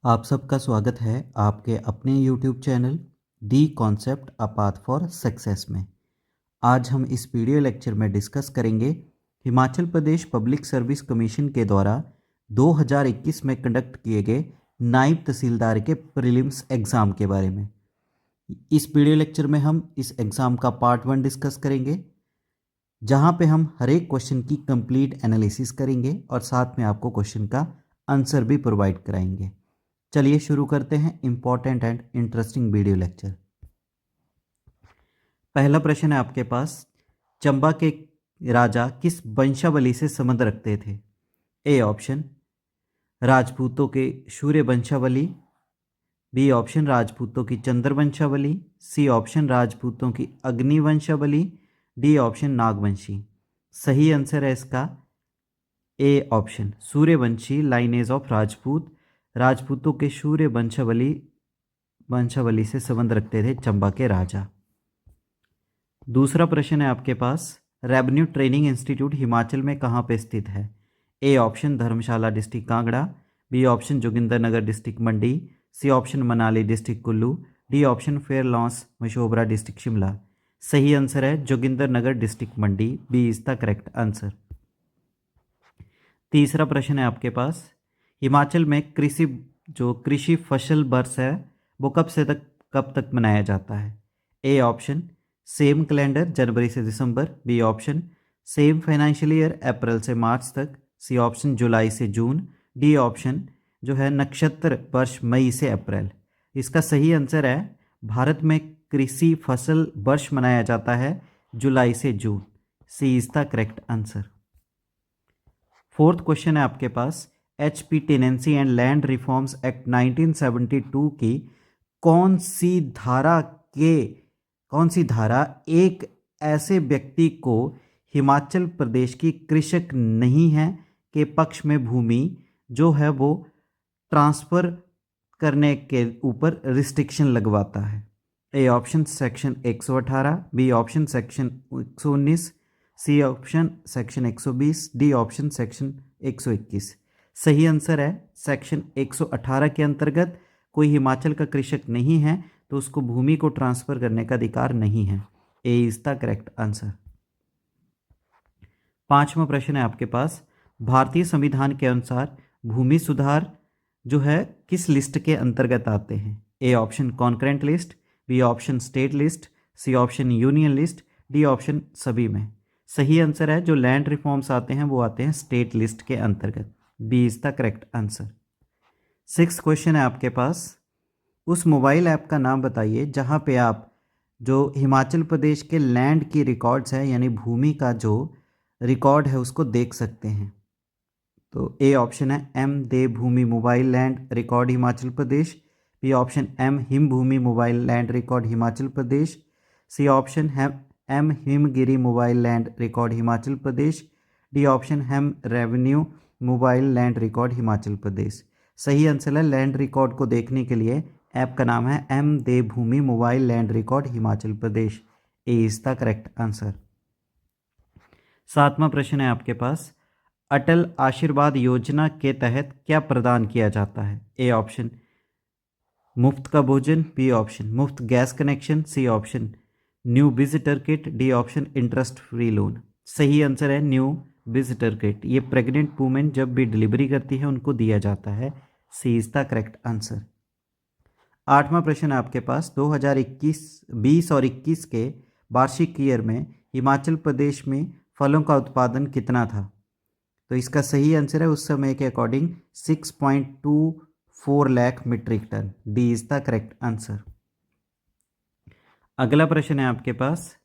आप सबका स्वागत है आपके अपने YouTube channel the concept a path for success में। आज हम इस वीडियो लेक्चर में डिस्कस करेंगे Himachal Pradesh public service commission के द्वारा 2021 में कंडक्ट किए गए नायब तहसीलदार के प्रीलिम्स एग्ज़ाम के बारे में। इस वीडियो लेक्चर में हम इस एग्ज़ाम का पार्ट 1 डिस्कस करेंगे, जहां पे हम हर एक क्वेश्चन की कंप्लीट एनालिसिस करेंगे और साथ में आपको क्वेश्चन का आंसर भी प्रोवाइड कराएंगे। चलिए शुरू करते हैं important and interesting video lecture. पहला प्रश्न है आपके पास, चंबा के राजा किस वंशावली से संबंध रखते थे? ए ऑप्शन राजपूतों के शूर्य वंशावली, बी ऑप्शन राजपूतों की चंद्र वंशावली, सी ऑप्शन राजपूतों की अग्नि वंशावली, डी ऑप्शन नागवंशी। सही आंसर है इसका A option Suryavanshi lineage of Rajput. राजपूतों के शूर्य वंशावली से संबंध रखते थे चंबा के राजा। दूसरा प्रश्न है आपके पास, रेवेन्यू ट्रेनिंग इंस्टीट्यूट हिमाचल में कहाँ पे स्थित है? A option Dharamshala district Kangra, B option Jogindernagar district Mandi, C option Manali district Kullu, D option Fairlawns Mashobra district Shimla. सही आंसर है Jogindernagar district Mandi, B is the correct answer. तीसरा प्रश्न है आपके पास, हिमाचल में कृषि फसल बरस है वो कब तक मनाया जाता है? ए ऑप्शन सेम कैलेंडर जनवरी से दिसंबर, B option same financial year April से मार्च तक, सी ऑप्शन जुलाई से जून, डी ऑप्शन जो है नक्षत्र वर्ष मई से अप्रैल। इसका सही आंसर है भारत में कृषि फसल वर्ष मनाया जाता है जुलाई से June, C is the correct answer. Fourth question है आपके पास, HP tenancy and land reforms act 1972 की कौन सी धारा एक ऐसे व्यक्ति को हिमाचल प्रदेश की कृषक नहीं है के पक्ष में भूमि जो है वो ट्रांसफर करने के ऊपर रिस्ट्रिक्शन लगवाता है? A option section 118, B option section 119, C option section 120, D option section 121। सही आंसर है सेक्शन 118 के अंतर्गत कोई हिमाचल का कृषक नहीं है तो उसको भूमि को ट्रांसफर करने का अधिकार नहीं है। A is the correct answer. पांचवा प्रश्न है आपके पास, भारतीय संविधान के अनुसार भूमि सुधार जो है किस लिस्ट के अंतर्गत आते हैं? A option concurrent list, B option state list, C option union list, D option सभी में। सही आंसर है जो लैंड रिफॉर्म्स आते हैं वो आते हैं स्टेट लिस्ट के अंतर्गत, B is the correct answer. Six question है आपके पास, उस मोबाइल ऐप का नाम बताइए जहां पे आप जो हिमाचल प्रदेश के लैंड की रिकॉर्ड्स है यानी भूमि का जो रिकॉर्ड है उसको देख सकते हैं। तो ए ऑप्शन है M Devbhoomi mobile land record Himachal Pradesh, B option M Himbhoomi mobile land record Himachal Pradesh, C option है M Himgiri mobile land record Himachal Pradesh, D option M revenue mobile land record Himachal Pradesh. सही आंसर है लैंड रिकॉर्ड को देखने के लिए ऐप का नाम है M Devbhoomi mobile land record Himachal Pradesh, A is the correct answer. सातवां प्रश्न है आपके पास, अटल आशीर्वाद योजना के तहत क्या प्रदान किया जाता है? ए ऑप्शन मुफ्त का भोजन, बी ऑप्शन मुफ्त gas connection, C option new visitor kit, D option interest free loan. सही आंसर है न्यू विजिटर किट, ये प्रेग्नेंट वुमेन जब भी डिलीवरी करती है उनको दिया जाता है, C is the correct answer. आठवां प्रश्न है आपके पास, 2020 और 21 के वार्षिक ईयर में हिमाचल प्रदेश में फलों का उत्पादन कितना था? तो इसका सही आंसर है उस समय के according 6.24 lakh metric ton, D is the correct answer. अगला प्रश्न है आपके पास,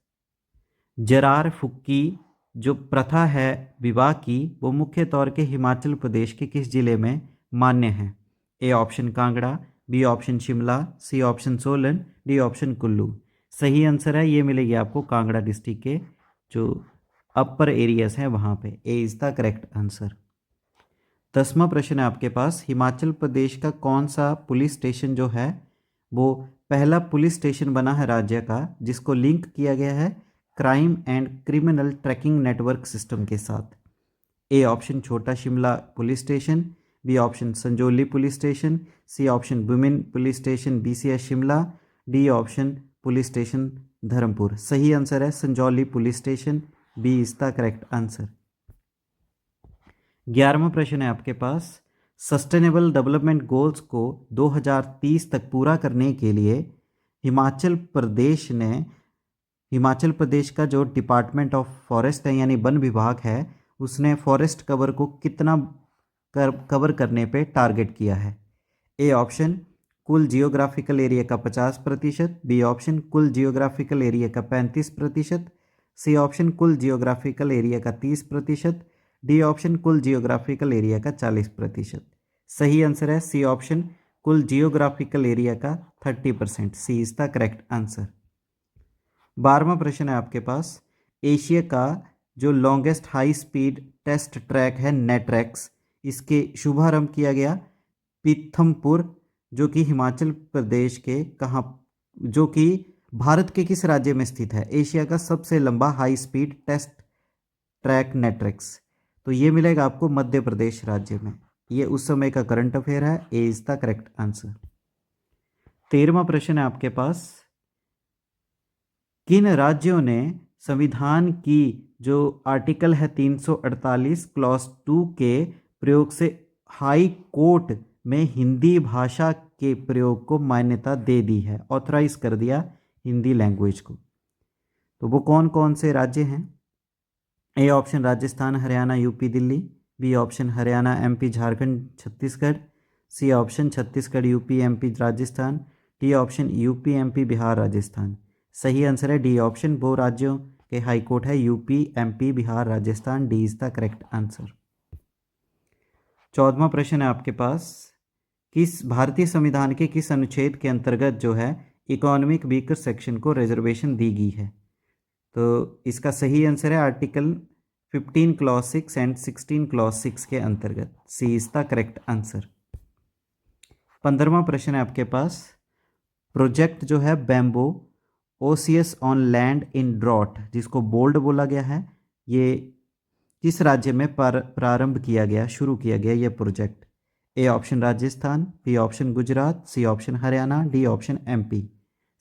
जरार फुक्की जो प्रथा है विवाह की वो मुख्य तौर के हिमाचल प्रदेश के किस जिले में मान्य है? A option Kangra, B option Shimla, C option Solan, D option Kullu. सही आंसर है ये मिलेगी आपको कांगड़ा डिस्ट्रिक्ट के जो अपर एरियाज हैं वहाँ पे, ए इज द करेक्ट आंसर। 10वां प्रश्न है आपके पास, हिमाचल प्रदेश का कौन सा पुलिस स्टेशन जो है वो पहला पुलिस स्टेशन बना है राज्य का जिसको लिंक किया गया है crime and criminal tracking network system के साथ? A option Chhota Shimla police station, B option Sanjauli police station, C option women police station BCS Shimla, D option police station Dharampur. सही आंसर है Sanjauli police station, B is the correct answer. 11वां प्रश्न है आपके पास, sustainable development goals को 2030 तक पूरा करने के लिए हिमाचल प्रदेश का जो डिपार्टमेंट ऑफ फॉरेस्ट है यानी वन विभाग है, उसने फॉरेस्ट कवर को कितना कवर करने पे टारगेट किया है। ए ऑप्शन कुल जियोग्राफिकल एरिया का 50%, बी ऑप्शन कुल जियोग्राफिकल एरिया का 35%, सी ऑप्शन कुल जियोग्राफिकल एरिया का 30%, डी ऑप्शन कुल जियोग्राफिकल एरिया का 40%। सही आंसर है सी ऑप्शन कुल जियोग्राफिकल एरिया का 30%, C is the correct answer. 12वां प्रश्न है आपके पास, एशिया का जो longest high speed test track है नेट्रैक्स, इसके शुभारंभ किया गया पीथमपुर, जो कि हिमाचल प्रदेश के कहाँ, जो कि भारत के किस राज्य में स्थित है। एशिया का सबसे लंबा high speed test track NATRAX, तो ये मिलेगा आपको मध्य प्रदेश राज्य में। ये उस समय का करंट अफेयर है, A is the correct answer. 13वां प्रश्न है आपके पास, किन राज्यों ने संविधान की जो आर्टिकल है 348 क्लॉज 2 के प्रयोग से हाई कोर्ट में हिंदी भाषा के प्रयोग को मान्यता दे दी है, ऑथराइज कर दिया हिंदी लैंग्वेज को। तो वो कौन कौन से राज्य हैं। A option Rajasthan Haryana UP Delhi, B option Haryana MP Jharkhand Chhattisgarh, C option Chhattisgarh UP MP Rajasthan, D option UP MP Bihar Rajasthan. सही आंसर है डी ऑप्शन, वो राज्यों के हाई कोर्ट है UP MP Bihar Rajasthan, D is the correct answer. 14वां प्रश्न है आपके पास, किस भारतीय संविधान के किस अनुच्छेद के अंतर्गत जो है इकोनॉमिक वीकर सेक्शन को रिजर्वेशन दी गई है। तो इसका सही आंसर है आर्टिकल 15 क्लॉज 6 एंड 16 क्लॉज 6 के अंतर्गत, C is the correct answer. 15वां प्रश्न है आपके पास, प्रोजेक्ट जो है bamboo oasis on land in drought, जिसको बोल्ड बोला गया है, ये किस राज्य में प्रारंभ किया गया, शुरू किया गया ये project. A option Rajasthan, B option Gujarat, C option Haryana, D option MP।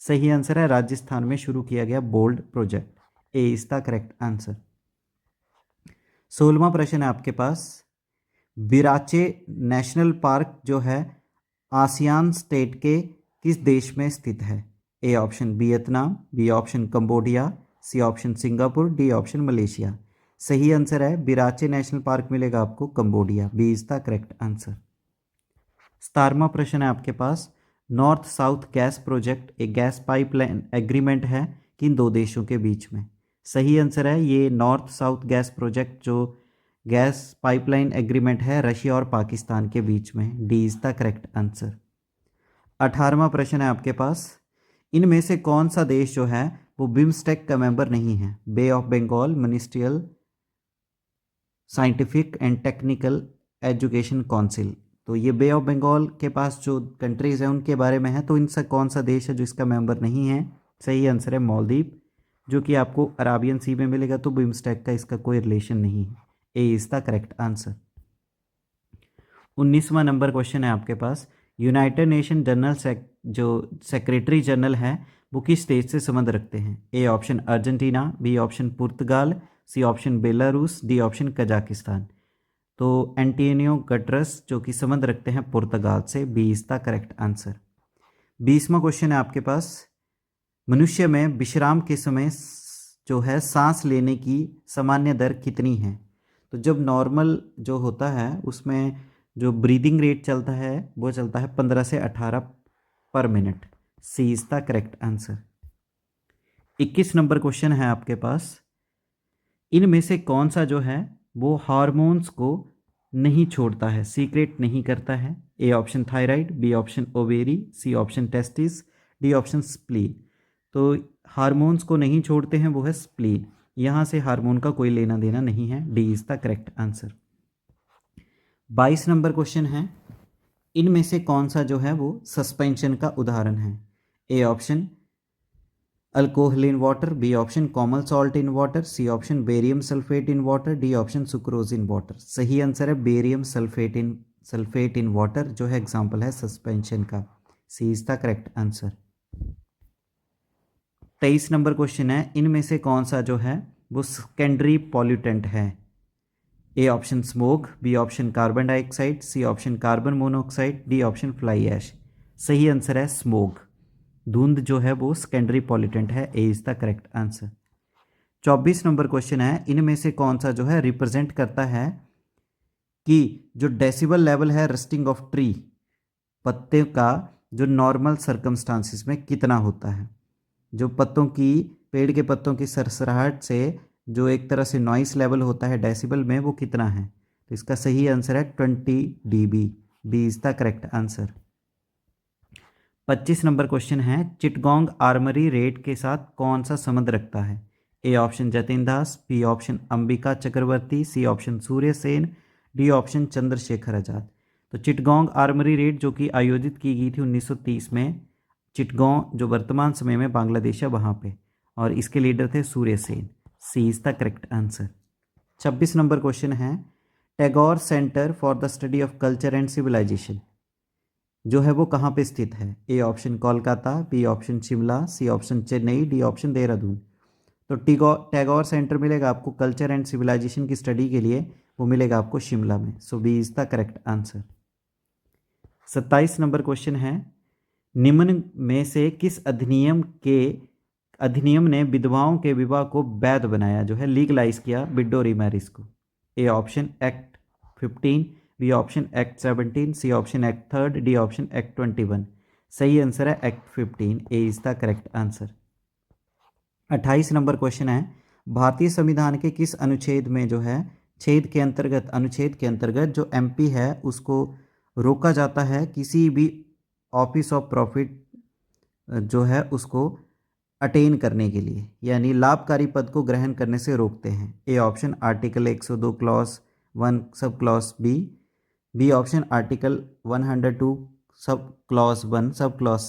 सही आंसर है राजस्थान में शुरू किया गया BOLD project, A is the correct answer. 16वां प्रश्न है आपके पास, बिराचे नेशनल पार्क जो है आसियान स्टेट के किस देश में स्थित है। A option Vietnam, B option Cambodia, C option Singapore, D option Malaysia. सही आंसर है बिराचे नेशनल पार्क मिलेगा आपको Cambodia, B is the correct answer. 17वां प्रश्न है आपके पास, नॉर्थ साउथ गैस प्रोजेक्ट एक गैस पाइपलाइन एग्रीमेंट है किन दो देशों के बीच में। सही आंसर है ये नॉर्थ साउथ गैस प्रोजेक्ट जो गैस पाइपलाइन एग्रीमेंट है रशिया और पाकिस्तान के बीच में, D is the correct answer. 18वां प्रश्न है आपके पास, इनमें से कौन सा देश जो है वो बिम्स्टेक का मेंबर नहीं है। Bay of Bengal ministerial scientific and technical education council, तो ये बे ऑफ बंगाल के पास जो कंट्रीज़ हैं उनके बारे में है, तो इनसे कौन सा देश है जो इसका मेंबर नहीं है। सही आंसर है मालदीव, जो कि आपको अराबियन सी में मिलेगा, तो बिम्स्टेक का इसका कोई रिलेशन नहीं है, A is the correct answer. 19वां नंबर क्वेश्चन है आपके पास, यूनाइटेड नेशन जनरल जो सेक्रेटरी जनरल है वो किस देश से संबंध रखते हैं। A option Argentina, B option पुर्तगाल, C option Belarus, D option Kazakhstan. तो एंटोनियो गुटेरेस जो कि संबंध रखते हैं पुर्तगाल से, B is the correct answer. 20वां क्वेश्चन है आपके पास, मनुष्य में विश्राम के समय जो है सांस लेने की सामान्य दर कितनी है। तो जब नॉर्मल जो होता है उसमें जो ब्रीदिंग रेट चलता है वो चलता है 15 से 18 पर minute, C is the correct answer. 21 number question है आपके पास, इनमें से कौन सा जो है वो हार्मोन्स को नहीं छोड़ता है, सीक्रेट नहीं करता है। A option thyroid, B option ovary, C option testis, D option spleen. तो हार्मोन्स को नहीं छोड़ते हैं वो है स्प्लीन, यहाँ से हार्मोन का कोई लेना देना नहीं है, D is the correct answer. 22 number question है, इनमें से कौन सा जो है वो सस्पेंशन का उदाहरण है। A option alcohol in water, B option common salt in water, C option barium sulphate in water, D option sucrose in water. सही आंसर है barium sulphate in sulphate in water जो है एग्जाम्पल है suspension का। C is the correct answer. 23 number question है, इनमें से कौन सा जो है वो सेकेंडरी पॉल्यूटेंट है? A option smoke, B option carbon dioxide, C option carbon monoxide, D option fly ash. सही आंसर है स्मोक। धुंध जो है वो सेकेंडरी पॉल्यूटेंट है। A is the correct answer. 24 number question है, इनमें से कौन सा जो है रिप्रेजेंट करता है कि जो डेसिबल लेवल है रस्टिंग ऑफ ट्री, पत्ते का जो नॉर्मल सर्कमस्टांसिस में कितना होता है? जो पत्तों की, पेड़ के पत्तों की सरसराहट से जो एक तरह से नॉइस लेवल होता है डेसिबल में, वो कितना है? तो इसका सही आंसर है 20 dB। B is the correct answer. 25 number question है, चिटगोंग आर्मरी रेट के साथ कौन सा संबंध रखता है? A option Jatin Das, B option Ambika Chakraborty, C option Surya Sen, D option Chandrashekhar Azad. तो चिटगोंग आर्मरी रेट जो कि आयोजित की गई थी 1930 में, चिटगोंग जो वर्तमान समय में बांग्लादेश है वहाँ पे, और इसके लीडर थे Surya Sen. C is the correct answer. 26 number question है, Tagore centre for the study of culture and civilisation जो है वो कहाँ पे स्थित है? A option Kolkata, B option Shimla, C option Chennai, D option Dehradun. तो टैगोर सेंटर मिलेगा आपको कल्चर एंड सिविलाइजेशन की स्टडी के लिए, वो मिलेगा आपको शिमला में। So B is the correct answer. 27 number question है, निम्न में से किस अधिनियम ने विधवाओं के विवाह को वैध बनाया, जो है लीगलाइज किया विडो रीमैरिज को? A option act 15, B option act 17, C option act 3, D option act 21। सही आंसर है act 15। A is the correct answer. 28 number question है, भारतीय संविधान के किस अनुच्छेद में जो है अनुच्छेद के अंतर्गत जो एमपी है उसको रोका जाता है किसी भी ऑफिस ऑफ प्रॉफिट जो है उसको अटेन करने के लिए, यानी लाभकारी पद को ग्रहण करने से रोकते हैं? A option article 102 clause 1 sub clause B, B option article 102 sub clause 1 sub clause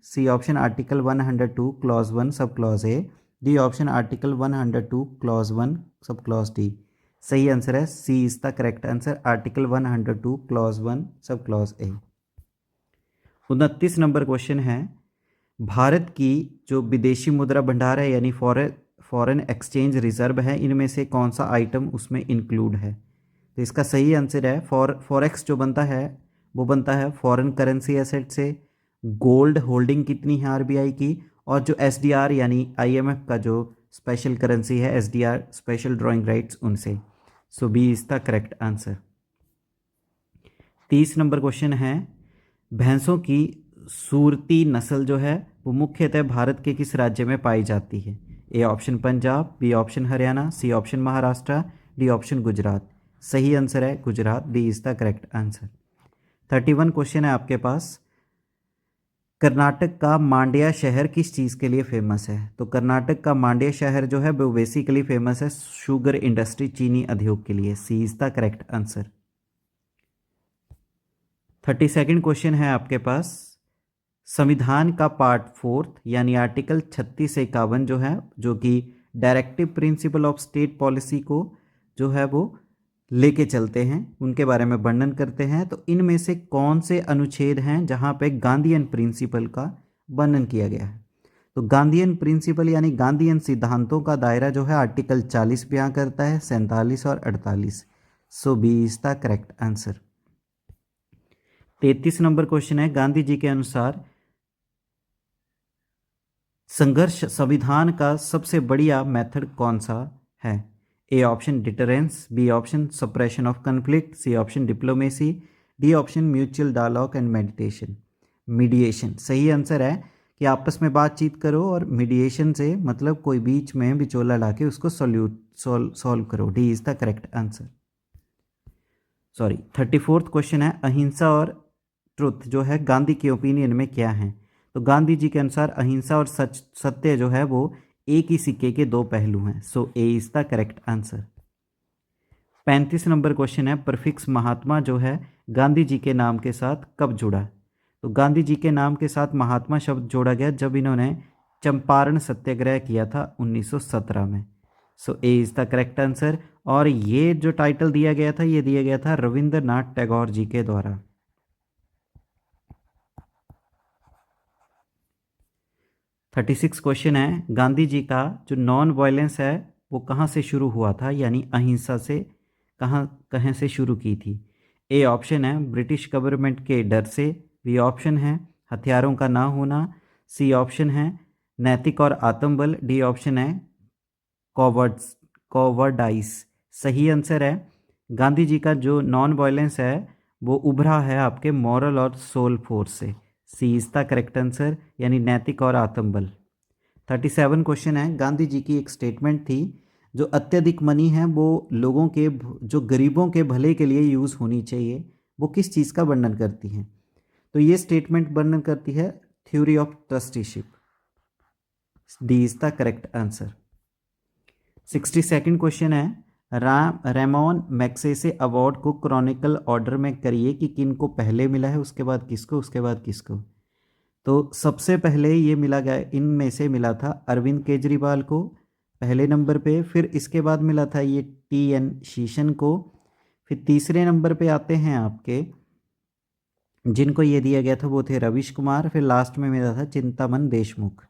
C option article 102 clause 1 sub clause A, D option article 102 clause 1 sub clause D. सही आंसर है C is the correct answer, article 102 clause 1 sub clause A. 29 number question है, भारत की जो विदेशी मुद्रा भंडार है यानी फॉरेन एक्सचेंज रिजर्व है, इनमें से कौन सा आइटम उसमें इंक्लूड है? तो इसका सही आंसर है फॉरेक्स जो बनता है वो बनता है फॉरेन करेंसी एसेट से। गोल्ड होल्डिंग कितनी है आरबीआई की, और जो एसडीआर यानी आईएमएफ का जो स्पेशल करेंसी है एसडीआर स्पेशल ड्राइंग राइट्स उनसे। So B is the correct answer. 30 number question है, भैंसों की सूरती नस्ल जो है वो मुख्यतः भारत के किस राज्य में पाई जाती है? A option Punjab, B option Haryana, C option Maharashtra, D option Gujarat. सही आंसर है Gujarat. D is the correct answer. 31 question है आपके पास, कर्नाटक का मांड्या शहर किस चीज़ के लिए फेमस है? तो कर्नाटक का मांड्या शहर जो है वो बेसिकली फेमस है शुगर इंडस्ट्री, चीनी उद्योग के लिए। C is the correct answer. 32nd question है आपके पास, संविधान का पार्ट 4 यानी आर्टिकल 36 से 51 जो है, जो कि directive principle of state policy को जो है वो लेके चलते हैं, उनके बारे में वर्णन करते हैं। तो इनमें से कौन से अनुच्छेद हैं जहां पे गांधीयन प्रिंसिपल का वर्णन किया गया है? तो गांधीयन प्रिंसिपल यानी गांधीयन सिद्धांतों का दायरा जो है आर्टिकल 40 बयां करता है, 47 और 48। So B is the correct answer. 33 number question है, गांधी जी के अनुसार संघर्ष संविधान का सबसे बढ़िया मेथड कौन सा है? A option deterrence, B option suppression of conflict, C option diplomacy, D option mutual dialogue and mediation. सही आंसर है कि आपस में बातचीत करो, और मीडिएशन से मतलब कोई बीच में बिचौला लाके उसको सॉल्व करो। D is the correct answer. 34th question है, अहिंसा और ट्रुथ जो है गांधी के ओपिनियन में क्या है? तो गांधी जी के अनुसार अहिंसा और सत्य जो है वो एक ही सिक्के के दो पहलू हैं। So A is the correct answer. 35 number question है, प्रीफिक्स महात्मा जो है गांधी जी के नाम के साथ कब जुड़ा? तो गांधी जी के नाम के साथ महात्मा शब्द जोड़ा गया जब इन्होंने चंपारण सत्याग्रह किया था 1917 में। So A is the correct answer. और ये जो टाइटल दिया गया था, ये दिया गया था रविंद्रनाथ टैगोर जी के द्वारा। 36 क्वेश्चन है, गांधी जी का जो नॉन वायलेंस है वो कहाँ से शुरू हुआ था, यानी अहिंसा से कहाँ कहाँ से शुरू की थी। ए ऑप्शन है ब्रिटिश गवर्नमेंट के डर से, बी ऑप्शन है हथियारों का ना होना, सी ऑप्शन है नैतिक और आत्मबल, डी ऑप्शन है कॉवर्ड्स कॉवर्डाइस। सही आंसर है गांधी जी का जो नॉन वायलेंस है वो उभरा है आपके मॉरल और सोल फोर्स से। सी इज द करेक्ट आंसर, यानी नैतिक और आत्मबल। 37 क्वेश्चन है, गांधी जी की एक स्टेटमेंट थी जो अत्यधिक मनी है वो लोगों के जो गरीबों के भले के लिए यूज़ होनी चाहिए, वो किस चीज़ का वर्णन करती हैं। तो ये स्टेटमेंट वर्णन करती है theory of trusteeship. D is the correct answer. 62nd question है, रेमोन मैग्सेसे अवार्ड को क्रॉनिकल ऑर्डर में करिए कि किन को पहले मिला है, उसके बाद किसको, उसके बाद किसको। तो सबसे पहले ये मिला गया, इनमें से मिला था अरविंद केजरीवाल को पहले नंबर पे, फिर इसके बाद मिला था ये TN शीशन को, फिर तीसरे नंबर पे आते हैं आपके जिनको ये दिया गया था वो थे रविश कुमार, फिर लास्ट में मिला था Chintaman Deshmukh.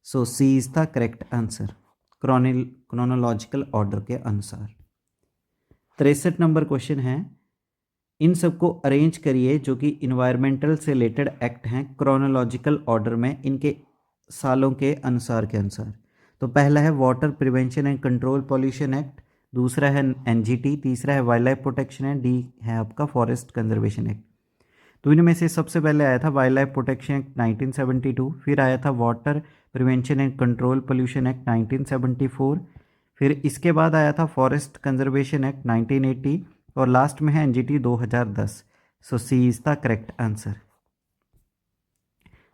So C is the correct answer chronological order के अनुसार। 63 नंबर क्वेश्चन है, इन सबको अरेंज करिए जो कि इन्वायरमेंटल से रिलेटेड एक्ट हैं क्रोनोलॉजिकल ऑर्डर में इनके सालों के अनुसार के अनुसार। तो पहला है water prevention and control pollution act, दूसरा है NGT, तीसरा है wild life protection act, D है आपका फॉरेस्ट कंजर्वेशन एक्ट। तो इनमें से सबसे पहले आया था वाइल्ड लाइफ प्रोटेक्शन एक्ट 1972, फिर आया था water prevention and control pollution act 1974, फिर इसके बाद आया था फॉरेस्ट कंजर्वेशन एक्ट 1980 और लास्ट में है NGT 2010। So C is the correct answer.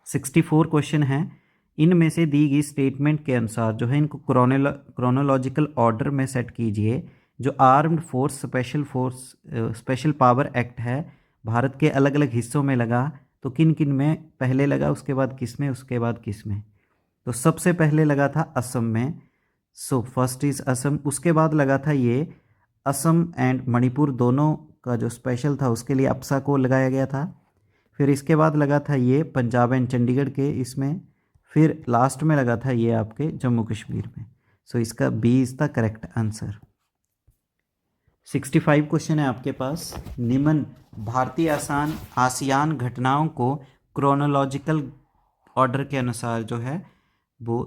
64 question है, इनमें से दी गई स्टेटमेंट के अनुसार जो है इनको क्रोनोलॉजिकल ऑर्डर में सेट कीजिए। जो armed force special power act है भारत के अलग अलग हिस्सों में लगा, तो किन किन में पहले लगा, उसके बाद किस में, उसके बाद किस में। तो सबसे पहले लगा था असम में, सो फर्स्ट इज असम। उसके बाद लगा था ये असम एंड मणिपुर दोनों का जो स्पेशल था उसके लिए अप्सा को लगाया गया था। फिर इसके बाद लगा था ये पंजाब एंड चंडीगढ़ के इसमें, फिर लास्ट में लगा था ये आपके जम्मू कश्मीर में। सो इसका B is the correct answer. 65 question है आपके पास, निम्न भारतीय आसियान घटनाओं को क्रोनोलॉजिकल ऑर्डर के अनुसार जो है वो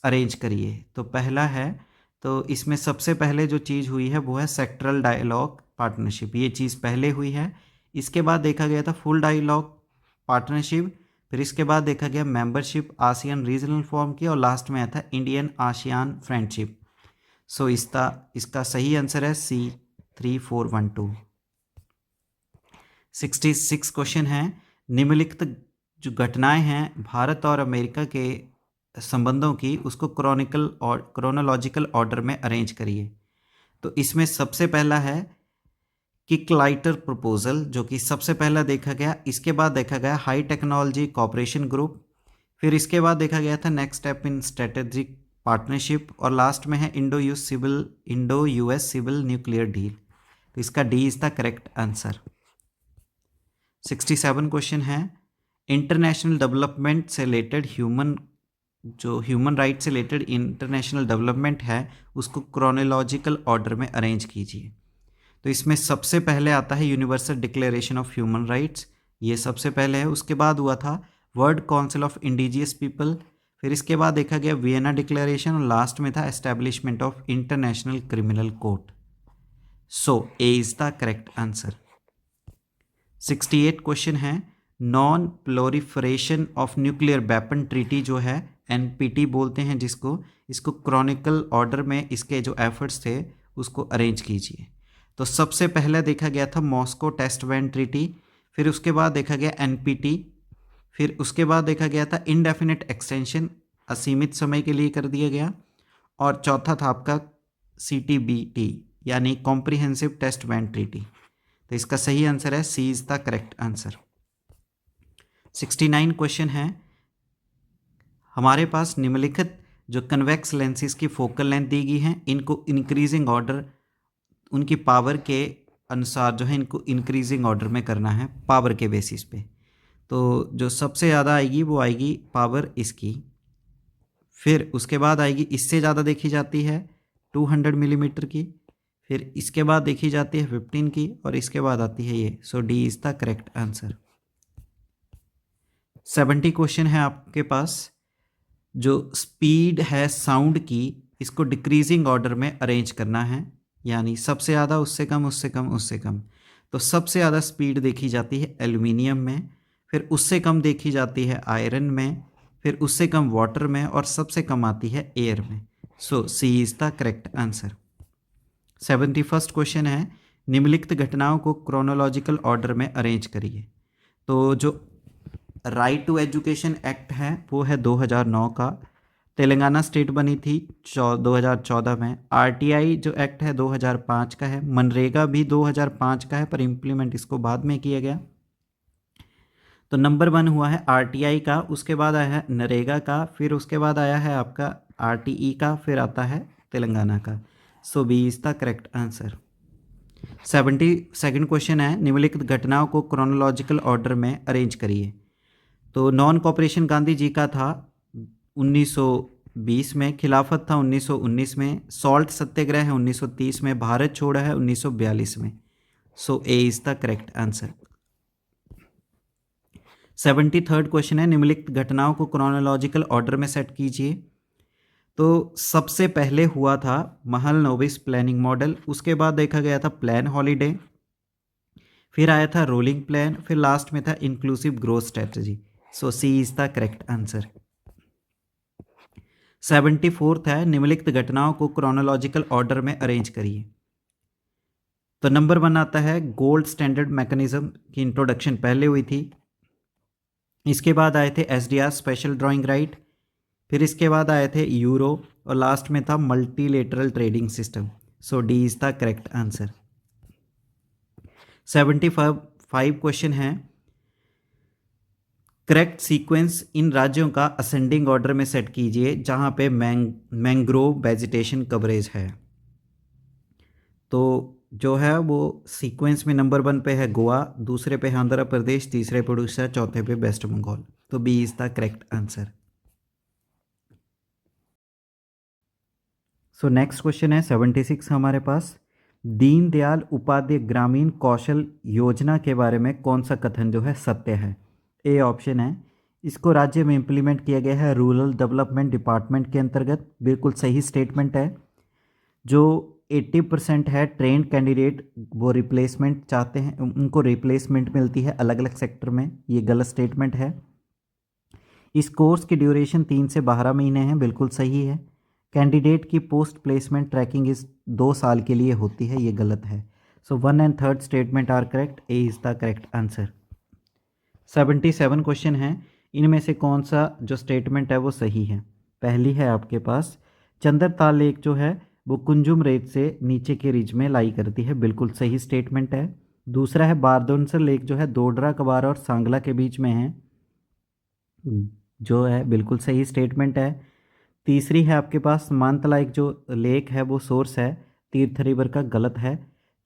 अरेंज करिए। तो पहला है, तो इसमें सबसे पहले जो चीज़ हुई है वो है सेक्टरल डायलॉग पार्टनरशिप, ये चीज़ पहले हुई है। इसके बाद देखा गया था फुल डायलॉग पार्टनरशिप, फिर इसके बाद देखा गया मेंबरशिप आसियान रीजनल फॉर्म की, और लास्ट में आया था इंडियन आसियान फ्रेंडशिप। सो इसका सही आंसर है C3412। 66 क्वेश्चन है, निम्नलिखित जो घटनाएं हैं भारत और अमेरिका के संबंधों की उसको क्रोनोलॉजिकल ऑर्डर में अरेंज करिए। तो इसमें सबसे पहला है किकलाइटर प्रपोजल, जो कि सबसे पहला देखा गया। इसके बाद देखा गया हाई टेक्नोलॉजी कॉपरेशन ग्रुप, फिर इसके बाद देखा गया था next step in strategic partnership, और लास्ट में है Indo US civil nuclear deal. तो इसका D is the correct answer. 67 question है, इंटरनेशनल डेवलपमेंट से रिलेटेड ह्यूमन राइट से रिलेटेड इंटरनेशनल डेवलपमेंट है उसको क्रोनोलॉजिकल ऑर्डर में अरेंज कीजिए। तो इसमें सबसे पहले आता है universal declaration of human rights, ये सबसे पहले है। उसके बाद हुआ था world council of indigenous people, फिर इसके बाद देखा गया वियना डिक्लेरेशन, और लास्ट में था establishment of international criminal court. So A is the correct answer. 68 question है, non proliferation of nuclear weapon treaty जो है NPT बोलते हैं जिसको, इसको क्रॉनिकल ऑर्डर में इसके जो एफर्ट्स थे उसको अरेंज कीजिए। तो सबसे पहले देखा गया था मॉस्को टेस्ट बैन ट्रीटी, फिर उसके बाद देखा गया NPT, फिर उसके बाद देखा गया था इंडेफिनिट एक्सटेंशन, असीमित समय के लिए कर दिया गया, और चौथा था आपका CTBT यानी कॉम्प्रिहेंसिव टेस्ट बैन ट्रीटी। तो इसका सही आंसर है C is the correct answer. 69 question है, हमारे पास निम्नलिखित जो कन्वेक्स लेंसेज की फोकल लेंथ दी गई है, इनको इंक्रीजिंग ऑर्डर उनकी पावर के अनुसार जो है इनको इंक्रीजिंग ऑर्डर में करना है पावर के बेसिस पे। तो जो सबसे ज़्यादा आएगी वो आएगी पावर इसकी, फिर उसके बाद आएगी इससे ज़्यादा देखी जाती है 200 मिलीमीटर की, फिर इसके बाद देखी जाती है 15 की, और इसके बाद आती है ये। So D is the correct answer. 70 question है आपके पास। जो स्पीड है साउंड की, इसको डिक्रीजिंग ऑर्डर में अरेंज करना है, यानी सबसे ज़्यादा, उससे कम, उससे कम, उससे कम। तो सबसे ज़्यादा स्पीड देखी जाती है एल्युमिनियम में, फिर उससे कम देखी जाती है आयरन में, फिर उससे कम वाटर में, और सबसे कम आती है एयर में। So C is the correct answer. 71 question है, निम्नलिखित घटनाओं को क्रोनोलॉजिकल ऑर्डर में अरेंज करिए। तो जो राइट टू एजुकेशन एक्ट है वो है 2009 का, तेलंगाना स्टेट बनी थी 2014 में। आरटीआई जो एक्ट है 2005 का है, मनरेगा भी 2005 का है पर इम्प्लीमेंट इसको बाद में किया गया। तो नंबर 1 हुआ है आरटीआई का, उसके बाद आया है नरेगा का, फिर उसके बाद आया है आपका आरटीई का, फिर आता है तेलंगाना का। So B is the correct answer. 72 question है, निम्नलिखित घटनाओं को क्रोनोलॉजिकल ऑर्डर में अरेंज करिए। तो नॉन कॉपरेशन गांधी जी का था 1920 में, खिलाफत था 1919 में, सॉल्ट सत्याग्रह है 1930 में, भारत छोड़ा है 1942 में। So A is the correct answer. 73 question है, निम्नलिखित घटनाओं को क्रोनोलॉजिकल ऑर्डर में सेट कीजिए। तो सबसे पहले हुआ था महल नोबिस प्लानिंग मॉडल, उसके बाद देखा गया था प्लान हॉलीडे, फिर आया था रोलिंग प्लान, फिर लास्ट में था inclusive growth strategy. So C is the correct answer. 74 है, निम्नलिखित घटनाओं को क्रोनोलॉजिकल ऑर्डर में अरेंज करिए। तो नंबर 1 आता है गोल्ड स्टैंडर्ड मैकेनिज्म की इंट्रोडक्शन पहले हुई थी, इसके बाद आए थे एसडीआर स्पेशल ड्राइंग राइट, फिर इसके बाद आए थे यूरो, और लास्ट में था multilateral trading system. So D is the correct answer. 75 question है, करेक्ट सीक्वेंस इन राज्यों का असेंडिंग ऑर्डर में सेट कीजिए जहां पे मैंग्रोव वेजिटेशन कवरेज है। तो जो है वो सीक्वेंस में नंबर 1 पे है गोवा, दूसरे पे है आंध्र प्रदेश, तीसरे पे उड़ीसा, चौथे पे वेस्ट बंगाल। तो B is the correct answer. So next question है 76 हमारे पास, दीनदयाल उपाध्याय ग्रामीण कौशल योजना के बारे में कौन सा कथन जो है सत्य है। ए ऑप्शन है, इसको राज्य में इम्प्लीमेंट किया गया है रूरल डेवलपमेंट डिपार्टमेंट के अंतर्गत, बिल्कुल सही स्टेटमेंट है। जो 80% है ट्रेंड कैंडिडेट वो रिप्लेसमेंट चाहते हैं, उनको रिप्लेसमेंट मिलती है अलग अलग सेक्टर में, ये गलत स्टेटमेंट है। इस कोर्स की ड्यूरेशन 3 से 12 महीने हैं, बिल्कुल सही है। कैंडिडेट की पोस्ट प्लेसमेंट ट्रैकिंग इस 2 साल के लिए होती है, ये गलत है। So 1 and 3 statement are correct, A is the correct answer. 77 question है, इनमें से कौन सा जो स्टेटमेंट है वो सही है। पहली है आपके पास, चंद्रताल लेक जो है वो कुंजुम रेत से नीचे के रिज में लाई करती है, बिल्कुल सही स्टेटमेंट है। दूसरा है बारदोनसर लेक जो है दोडरा कबारा और सांगला के बीच में है, जो है बिल्कुल सही स्टेटमेंट है। तीसरी है आपके पास मानतला एक जो लेक है वो सोर्स है तीर्थ रिवर का, गलत है।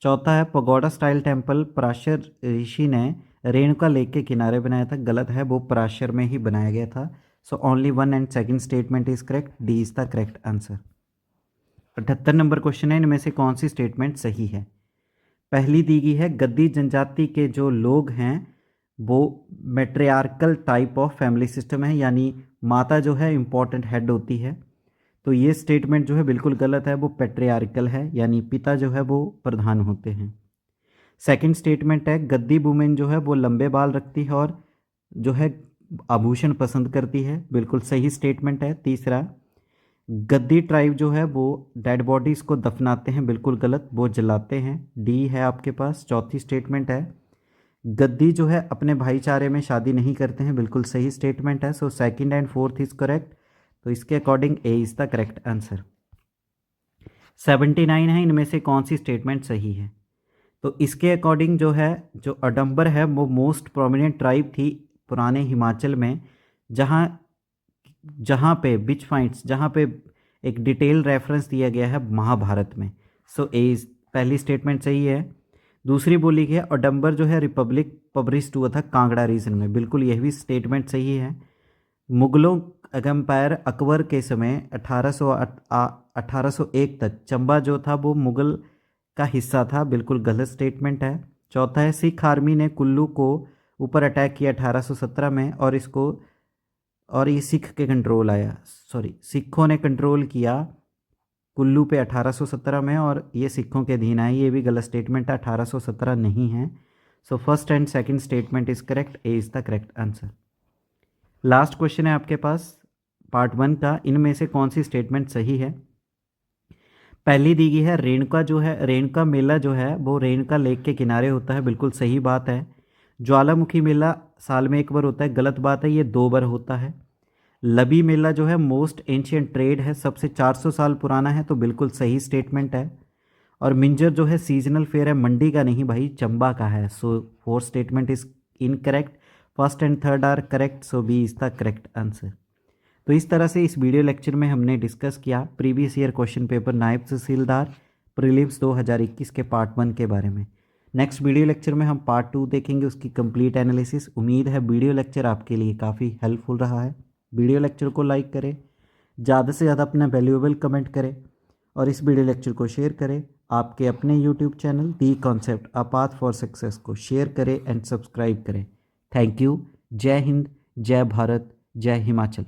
चौथा है पगोडा स्टाइल टेम्पल पराशर ऋषि ने रेणुका लेक के किनारे बनाया था, गलत है, वो पराशर में ही बनाया गया था। So only 1 and 2 statement is correct, D is the correct answer. 78 number question है, इनमें से कौन सी स्टेटमेंट सही है। पहली दी गई है, गद्दी जनजाति के जो लोग हैं वो मैट्रियार्कल टाइप ऑफ फैमिली सिस्टम है, यानी माता जो है इंपॉर्टेंट हेड होती है। तो ये स्टेटमेंट जो है बिल्कुल गलत है, वो पैट्रियार्कल है, यानी पिता जो है वो प्रधान होते हैं। सेकंड स्टेटमेंट है, गद्दी वुमेन जो है वो लंबे बाल रखती है और जो है आभूषण पसंद करती है, बिल्कुल सही स्टेटमेंट है। तीसरा, गद्दी ट्राइब जो है वो डेड बॉडीज़ को दफनाते हैं, बिल्कुल गलत, वो जलाते हैं, डी है आपके पास। चौथी स्टेटमेंट है, गद्दी जो है अपने भाईचारे में शादी नहीं करते हैं, बिल्कुल सही स्टेटमेंट है। सो 2nd and 4th is correct, तो इसके according A is the correct answer. 79 है, इनमें से कौन सी स्टेटमेंट सही है। तो इसके अकॉर्डिंग जो है जो अडम्बर है वो मोस्ट प्रोमिनेंट ट्राइब थी पुराने हिमाचल में, जहाँ जहाँ पे बिच फाइंड्स, जहाँ पे एक डिटेल रेफरेंस दिया गया है महाभारत में। सो ए इज पहली स्टेटमेंट सही है। दूसरी बोली गई है औडंबर जो है रिपब्लिक पब्लिश हुआ था कांगड़ा रीजन में, बिल्कुल यह भी स्टेटमेंट सही है। मुगलों एम्पायर अकबर के समय 1801 तक चंबा जो था वो मुगल का हिस्सा था, बिल्कुल गलत स्टेटमेंट है। चौथा है सिख आर्मी ने कुल्लू को ऊपर अटैक किया 1817 में और ये सिख के कंट्रोल आया, सॉरी सिखों ने कंट्रोल किया कुल्लू पे 1817 में और ये सिखों के अधीन आई, ये भी गलत स्टेटमेंट है, 1817 नहीं है। So first and second statement is correct, A is the correct answer. Last question है आपके पास पार्ट 1 का, इनमें से कौन सी स्टेटमेंट सही है। पहली दी गई है रेणुका जो है, रेणुका मेला जो है वो रेणुका लेक के किनारे होता है, बिल्कुल सही बात है। ज्वालामुखी मेला साल में एक बार होता है, गलत बात है, ये 2 बार होता है। लबी मेला जो है मोस्ट एंशियंट ट्रेड है, सबसे 400 साल पुराना है, तो बिल्कुल सही स्टेटमेंट है। और मिंजर जो है सीजनल फेयर है, मंडी का नहीं भाई चंबा का है। So 4 statement is incorrect, first and third are correct, so B is the correct answer. तो इस तरह से इस वीडियो लेक्चर में हमने डिस्कस किया प्रीवियस ईयर क्वेश्चन पेपर नायब तहसीलदार प्रीलिम्स 2021 के पार्ट 1 के बारे में। नेक्स्ट वीडियो लेक्चर में हम पार्ट 2 देखेंगे, उसकी कंप्लीट एनालिसिस। उम्मीद है वीडियो लेक्चर आपके लिए काफ़ी हेल्पफुल रहा है। वीडियो लेक्चर को लाइक करें, ज़्यादा से ज़्यादा अपना वैल्यूएबल कमेंट करें और इस वीडियो लेक्चर को शेयर करें। आपके अपने YouTube channel the concept a path for success को शेयर करें एंड सब्सक्राइब करें। Thank you. जय हिंद, जय भारत, जय हिमाचल।